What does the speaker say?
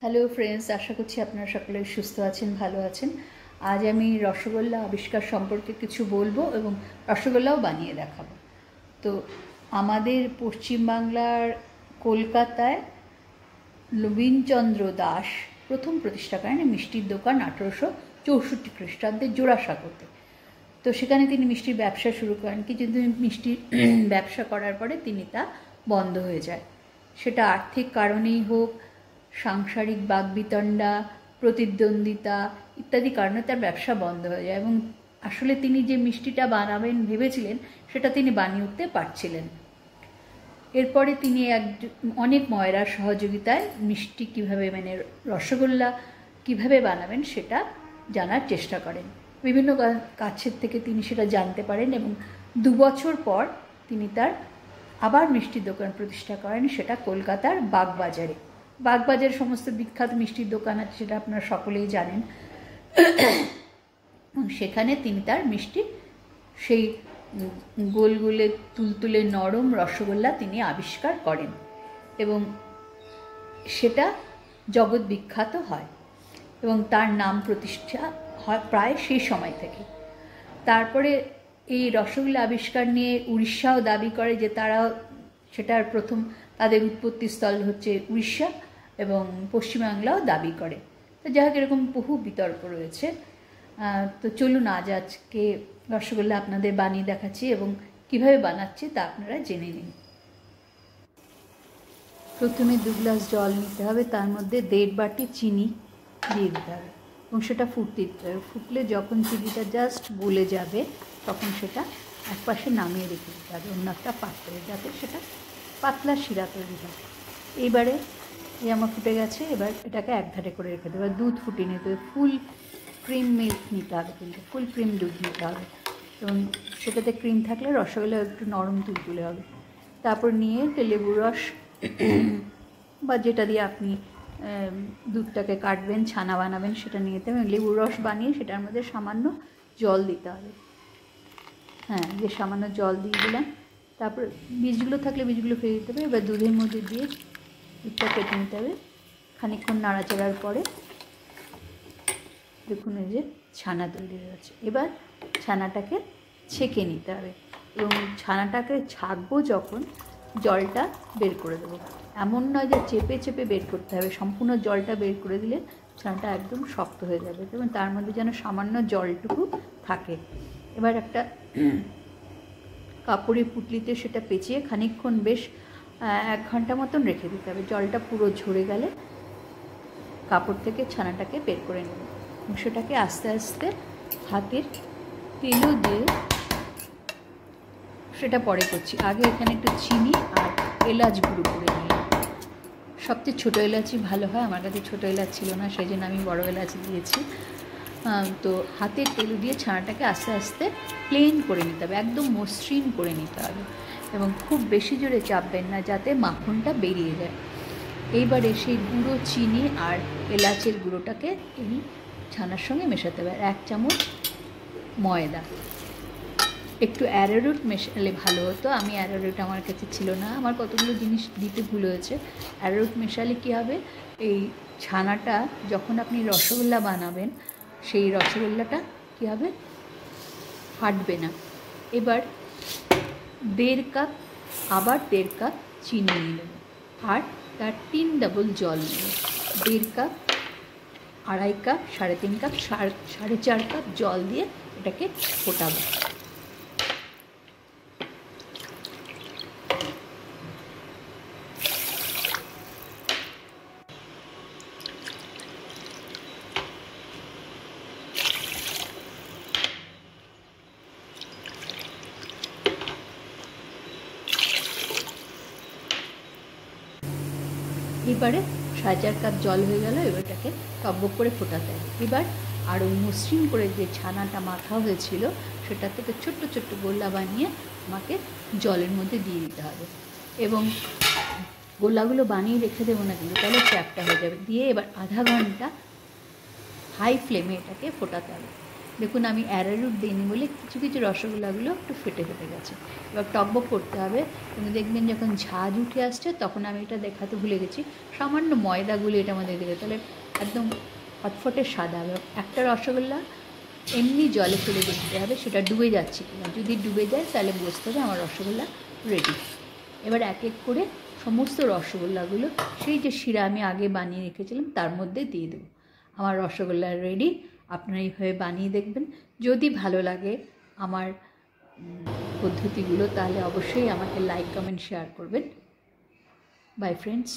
Hello friends, আশা করছি আপনারা সকলে সুস্থ আছেন, ভালো আছেন। আজ আমি রসগোল্লা আবিষ্কার সম্পর্কে কিছু বলবো এবং রসগোল্লাও বানিয়ে দেখাবো। তো আমাদের পশ্চিমবাংলার কলকাতায় নবীনচন্দ্র দাস প্রথম প্রতিষ্ঠা করেন মিষ্টির দোকান 1864 খ্রিস্টাব্দে জোড়াসাঁকোতে। তো সেখানে তিনি মিষ্টির ব্যবসা শুরু করেন, কিন্তু মিষ্টির ব্যবসা করার পরে তা বন্ধ হয়ে যায়। সেটা আর্থিক কারণেই হোক, সাংসারিক বাগবিতণ্ডা, প্রতিদ্বন্দ্বিতা ইত্যাদি কারণে তার ব্যবসা বন্ধ হয়ে যায় এবং আসলে তিনি যে মিষ্টিটা বানাবেন ভেবেছিলেন সেটা তিনি বানিয়ে উঠতে পারছিলেন। এরপরে তিনি অনেক ময়রার সহযোগিতায় মিষ্টি কীভাবে রসগোল্লা কীভাবে বানাবেন সেটা জানার চেষ্টা করেন। বিভিন্ন কাছের থেকে তিনি সেটা জানতে পারেন এবং 2 বছর পর তিনি তার আবার মিষ্টির দোকান প্রতিষ্ঠা করেন, সেটা কলকাতার বাগবাজারে। বাগবাজারে সমস্ত বিখ্যাত মিষ্টির দোকান আছে, সেটা আপনারা সকলেই জানেন। সেখানে তিনি তার মিষ্টি সেই গোলগোলে তুলতুলে নরম রসগোল্লা তিনি আবিষ্কার করেন এবং সেটা জগৎ বিখ্যাত হয় এবং তার নাম প্রতিষ্ঠা হয় প্রায় সেই সময় থেকে। তারপরে এই রসগোল্লা আবিষ্কার নিয়ে উড়িষ্যাও দাবি করে যে সেটার প্রথম তাদের উৎপত্তি স্থল হচ্ছে উড়িষ্যা এবং পশ্চিমবাংলাও দাবি করে। তো যাই হোক, এরকম বহু বিতর্ক রয়েছে। তো চলুন আজ আজকে রসগোল্লা আপনাদের বানিয়ে দেখাচ্ছি এবং কিভাবে বানাচ্ছি তা আপনারা জেনে নিন। প্রথমে 2 গ্লাস জল নিতে হবে, তার মধ্যে 1.5 বাটি চিনি দিয়ে দিতে হবে এবং সেটা ফুটতে দিতে হবে। ফুটলে যখন চিনিটা জাস্ট গলে যাবে তখন সেটা একপাশে নামিয়ে রেখে দিতে হবে অন্য একটা পাত্রে, যাতে সেটা পাতলা শিরা তৈরি হয়। এইবারে এই আমার ফুটে গেছে, এবার এটাকে একধারে করে রেখে দেবে। দুধ ফুটিয়ে নিতে হবে, ফুল ক্রিম মিল্ক নিতে হবে, কিন্তু ফুল ক্রিম দুধ নিতে হবে এবং সেটাতে ক্রিম থাকলে রসগোল্লা একটু নরম তুলতুলে হবে। তারপর নিয়ে লেবুর রস বা যেটা দিয়ে আপনি দুধটাকে কাটবেন, ছানা বানাবেন, সেটা নিয়ে যেতে হবে। লেবুর রস বানিয়ে সেটার মধ্যে সামান্য জল দিতে হবে। যে সামান্য জল দিয়ে দিলাম। তারপর বীজগুলো থাকলে বীজগুলো ফেলে দিতে হবে। এবার দুধের মধ্যে দিয়ে দুধটা কেটে নিতে হবে। খানিকক্ষণ নাড়াচাড়ার পরে দেখুন এই যে ছানা তৈরি হয়ে গেছে। এবার ছানাটাকে ছেঁকে নিতে হবে এবং ছানাটাকে ছাঁকবো যখন জলটা বের করে দেবো। এমন নয় যে চেপে চেপে বের করতে হবে, সম্পূর্ণ জলটা বের করে দিলে ছানাটা একদম শক্ত হয়ে যাবে এবং তার মধ্যে যেন সামান্য জলটুকু থাকে। এবার একটা কাপড়ের পুঁটলিতে সেটা পেঁচিয়ে খানিকক্ষণ বেশ 1 ঘন্টা মতন রেখে দিতে হবে। জলটা পুরো ঝরে গেলে কাপড় থেকে ছানাটাকে বের করে নেব এবং সেটাকে আস্তে আস্তে হাতের তেলও দিয়ে, সেটা পরে করছি, আগে এখানে একটু চিনি আর এলাচ গুঁড়ো করে নিলাম। সবচেয়ে ছোটো এলাচি ভালো হয়, আমার কাছে ছোটো এলাচ ছিল না, সেই জন্য আমি বড়ো এলাচ দিয়েছি। তো হাতের তেল দিয়ে ছানাটাকে আস্তে আস্তে প্লেন করে নিতে হবে, একদম মসৃণ করে নিতে হবে এবং খুব বেশি জোরে চাপবেন না যাতে মাখনটা বেরিয়ে যায়। এইবারে সেই গুঁড়ো চিনি আর এলাচের গুঁড়োটাকে এই ছানার সঙ্গে মেশাতে হবে। 1 চামচ ময়দা, একটু অ্যারারুট মেশালে ভালো হতো। আমি অ্যারারুট আমার কাছে ছিল না, আমার কতগুলো জিনিস দিতে ভুল হয়েছে। অ্যারারুট মেশালে কী হবে, এই ছানাটা যখন আপনি রসগোল্লা বানাবেন সেই রসগোল্লাটা কী হবে, ফাটবে না। এবার 1.5 কাপ আবার 1.5 কাপ চিনি নিলাম আর তার 3 ডাবল জল নিলাম। 1.5 কাপ, 2.5 কাপ, 3.5 কাপ, 4.5 কাপ জল দিয়ে এটাকে ফোটাবো। এবারে 4.5 কাপ জল হয়ে গেল। এবারটাকে টকবক করে ফোটাতে হবে। এবার আরও মসৃণ করে যে ছানাটা মাখা হয়েছিল সেটা থেকে ছোট্ট ছোট্ট গোল্লা বানিয়ে আমাকে জলের মধ্যে দিয়ে দিতে হবে এবং গোল্লাগুলো বানিয়ে রেখে দেবো না, কিন্তু তাহলে চ্যাপটা হয়ে যাবে। দিয়ে এবার আধা ঘন্টা হাই ফ্লেমে এটাকে ফোটাতে হবে দেখুন আমি অ্যারারুট দিইনি বলে কিছু কিছু রসগোল্লাগুলো একটু ফেটে ফেটে গেছে। এবার টকবক করতে হবে, কিন্তু দেখবেন যখন ঝাঁজ উঠে আসছে তখন আমি এটা দেখাতে ভুলে গেছি, সামান্য ময়দা গুলে এটা আমাদের দিকে, তাহলে একদম ফটফটে সাদা হবে। একটা রসগোল্লা এমনি জলে ফেলে দেখতে হবে সেটা ডুবে যাচ্ছে কিনা, যদি ডুবে যায় তাহলে বুঝতে হবে আমার রসগোল্লা রেডি। এবার এক এক করে সমস্ত রসগোল্লাগুলো সেই যে শিরা আমি আগে বানিয়ে রেখেছিলাম তার মধ্যে দিয়ে দেবো। আমার রসগোল্লা রেডি। আপনারা এইভাবে বানিয়ে দেখবেন। যদি ভালো লাগে আমার পদ্ধতিগুলো তাহলে অবশ্যই আমাকে লাইক কমেন্ট শেয়ার করবেন। By friends.